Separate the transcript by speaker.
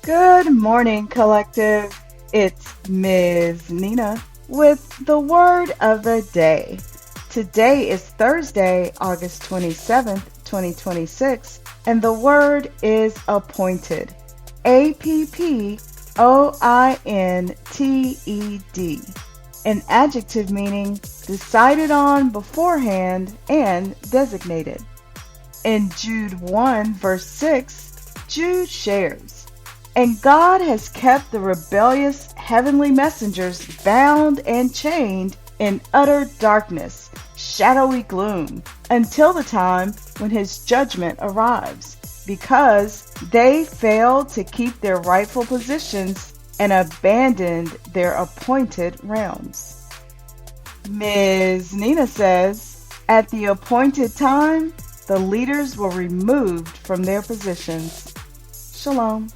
Speaker 1: Good morning, collective. It's Ms. Nina with the word of the day. Today is Thursday, August 27th, 2026, and the word is appointed. Appointed. An adjective meaning decided on beforehand and designated. In Jude 1, verse 6, Jude shares, "And God has kept the rebellious heavenly messengers bound and chained in utter darkness, shadowy gloom, until the time when his judgment arrives, because they failed to keep their rightful positions and abandoned their appointed realms." Ms. Nina says, at the appointed time, the leaders were removed from their positions. Shalom.